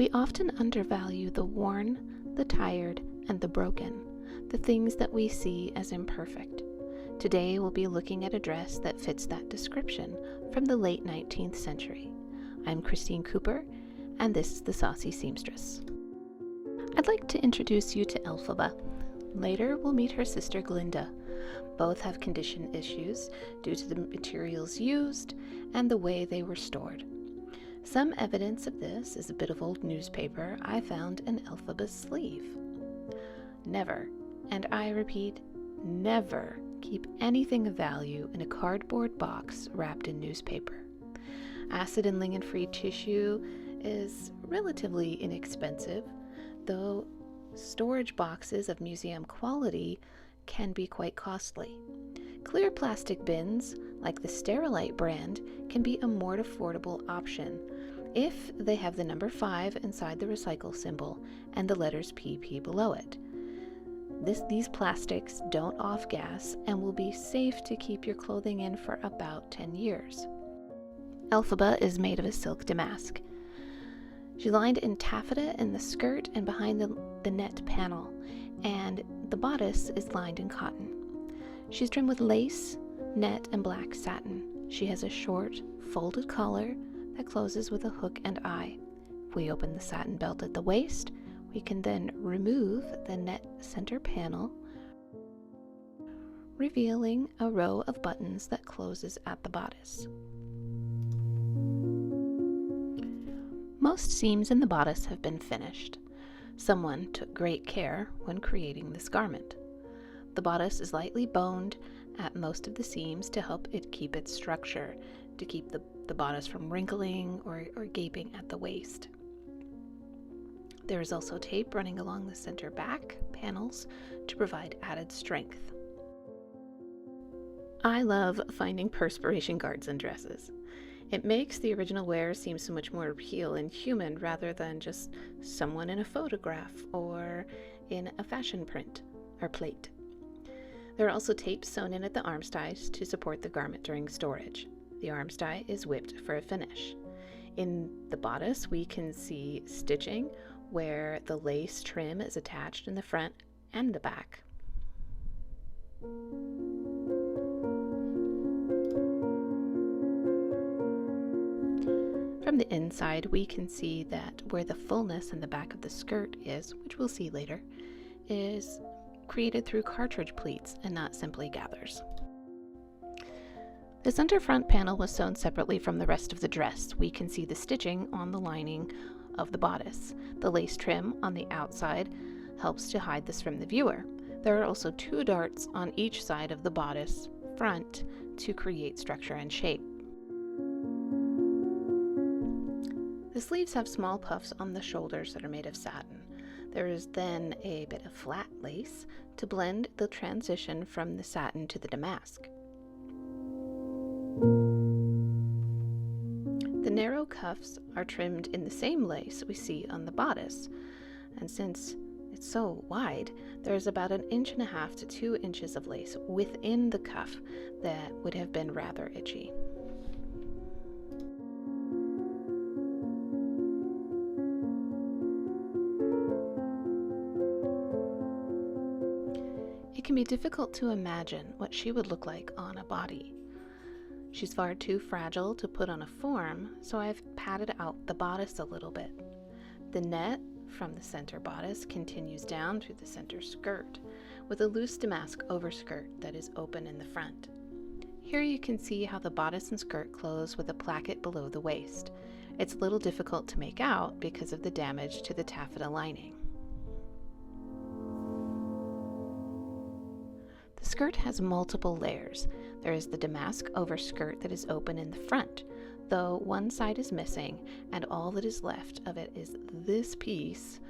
We often undervalue the worn, the tired, and the broken, the things that we see as imperfect. Today we'll be looking at a dress that fits that description from the late 19th century. I'm Christine Cooper, and this is The Saucy Seamstress. I'd like to introduce you to Elphaba. Later we'll meet her sister Glinda. Both have condition issues due to the materials used and the way they were stored. Some evidence of this is a bit of old newspaper I found in Elphaba's sleeve. Never, and I repeat, never keep anything of value in a cardboard box wrapped in newspaper. Acid and ligand-free tissue is relatively inexpensive, though storage boxes of museum quality can be quite costly. Clear plastic bins, like the Sterilite brand, can be a more affordable option if they have the number 5 inside the recycle symbol and the letters PP below it. These plastics don't off-gas and will be safe to keep your clothing in for about 10 years. Elphaba is made of a silk damask. She's lined in taffeta in the skirt and behind the net panel, and the bodice is lined in cotton. She's trimmed with lace, net, and black satin. She has a short, folded collar that closes with a hook and eye. If we open the satin belt at the waist, we can then remove the net center panel, revealing a row of buttons that closes at the bodice. Most seams in the bodice have been finished. Someone took great care when creating this garment. The bodice is lightly boned at most of the seams to help it keep its structure, to keep the bodice from wrinkling or gaping at the waist. There is also tape running along the center back panels to provide added strength. I love finding Perspiration Guards in dresses. It makes the original wearer seem so much more real and human rather than just someone in a photograph or in a fashion print or plate. There are also tapes sewn in at the armstyes to support the garment during storage. The armstye is whipped for a finish. In the bodice, we can see stitching where the lace trim is attached in the front and the back. From the inside, we can see that where the fullness in the back of the skirt is, which we'll see later, is created through cartridge pleats and not simply gathers. The center front panel was sewn separately from the rest of the dress. We can see the stitching on the lining of the bodice. The lace trim on the outside helps to hide this from the viewer. There are also 2 darts on each side of the bodice front to create structure and shape. The sleeves have small puffs on the shoulders that are made of satin. There is then a bit of flat lace to blend the transition from the satin to the damask. The narrow cuffs are trimmed in the same lace we see on the bodice, and since it's so wide, there's about 1.5 inches to 2 inches of lace within the cuff that would have been rather itchy. It can be difficult to imagine what she would look like on a body. She's far too fragile to put on a form, so I've padded out the bodice a little bit. The net from the center bodice continues down through the center skirt, with a loose damask overskirt that is open in the front. Here you can see how the bodice and skirt close with a placket below the waist. It's a little difficult to make out because of the damage to the taffeta lining. The skirt has multiple layers. There is the damask overskirt that is open in the front, though one side is missing, and all that is left of it is this piece,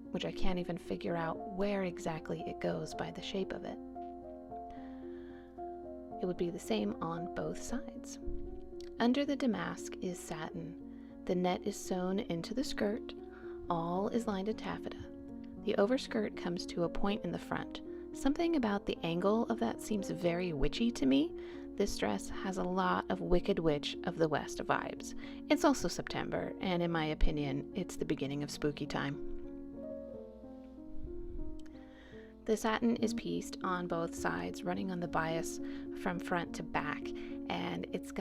which I can't even figure out where exactly it goes by the shape of it. It would be the same on both sides. Under the damask is satin. The net is sewn into the skirt. All is lined in taffeta. The overskirt comes to a point in the front. Something about the angle of that seems very witchy to me. this dress has a lot of Wicked Witch of the West vibes. It's also September, and in my opinion, it's the beginning of spooky time. The satin is pieced on both sides, running on the bias from front to back, and it's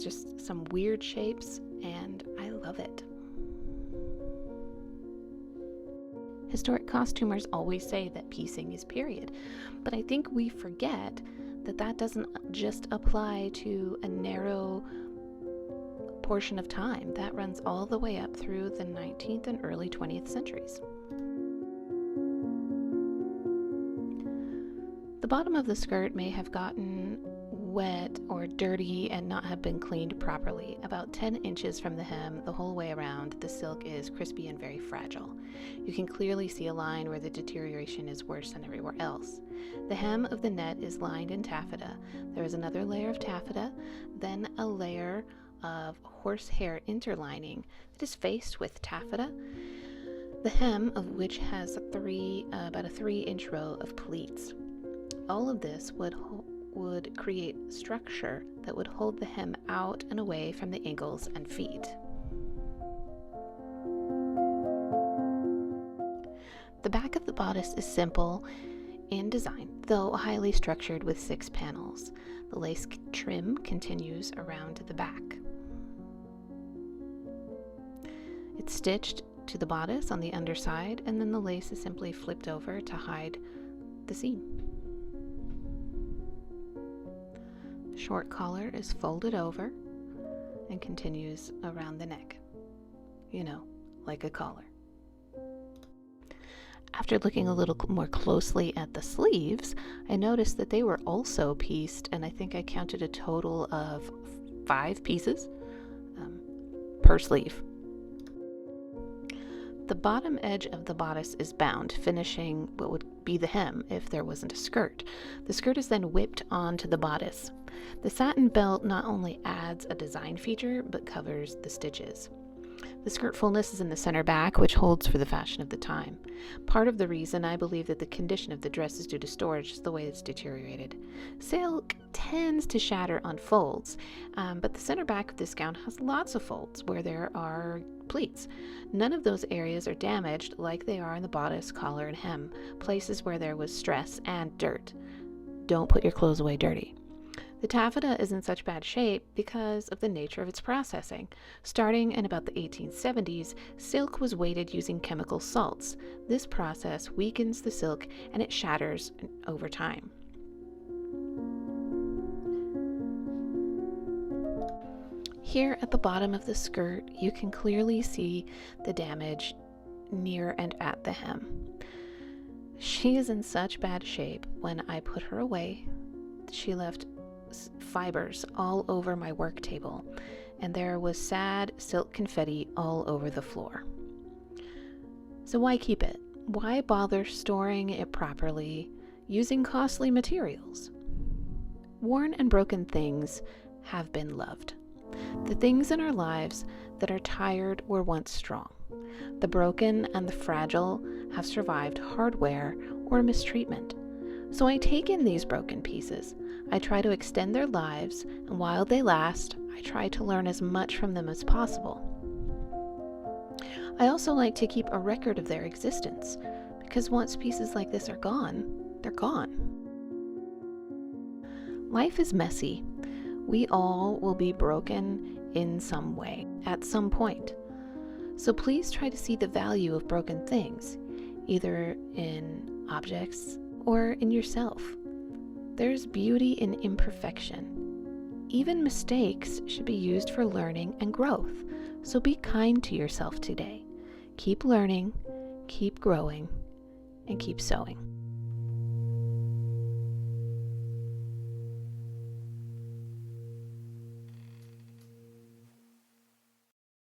just some weird shapes, and I love it. Historic costumers always say that piecing is period, but I think we forget that that doesn't just apply to a narrow portion of time. That runs all the way up through the 19th and early 20th centuries. The bottom of the skirt may have gotten wet or dirty and not have been cleaned properly. About 10 inches from the hem, the whole way around, the silk is crispy and very fragile. You can clearly see a line where the deterioration is worse than everywhere else. The hem of the net is lined in taffeta. There is another layer of taffeta, then a layer of horsehair interlining that is faced with taffeta, the hem of which has about a 3-inch row of pleats. All of this would create structure that would hold the hem out and away from the ankles and feet. The back of the bodice is simple in design, though highly structured with 6 panels. The lace trim continues around the back. It's stitched to the bodice on the underside, and then the lace is simply flipped over to hide the seam. The short collar is folded over and continues around the neck. You know, like a collar. After looking a little more closely at the sleeves, I noticed that they were also pieced, and I think I counted a total of 5 pieces per sleeve. The bottom edge of the bodice is bound, finishing what would be the hem if there wasn't a skirt. The skirt is then whipped onto the bodice. The satin belt not only adds a design feature, but covers the stitches. The skirt fullness is in the center back, which holds for the fashion of the time. Part of the reason I believe that the condition of the dress is due to storage is the way it's deteriorated. Silk tends to shatter on folds, but the center back of this gown has lots of folds where there are pleats. None of those areas are damaged like they are in the bodice, collar, and hem, places where there was stress and dirt. Don't put your clothes away dirty. The taffeta is in such bad shape because of the nature of its processing. Starting in about the 1870s, silk was weighted using chemical salts. This process weakens the silk and it shatters over time. Here at the bottom of the skirt, you can clearly see the damage near and at the hem. She is in such bad shape. When I put her away, she left fibers all over my work table, and there was sad silk confetti all over the floor. So why keep it? Why bother storing it properly using costly materials? Worn and broken things have been loved. The things in our lives that are tired were once strong. The broken and the fragile have survived hardware or mistreatment. So I take in these broken pieces. I try to extend their lives, and while they last, I try to learn as much from them as possible. I also like to keep a record of their existence, because once pieces like this are gone, they're gone. Life is messy. We all will be broken in some way, at some point. So please try to see the value of broken things, either in objects or in yourself. There's beauty in imperfection. Even mistakes should be used for learning and growth. So be kind to yourself today. Keep learning, keep growing, and keep sewing.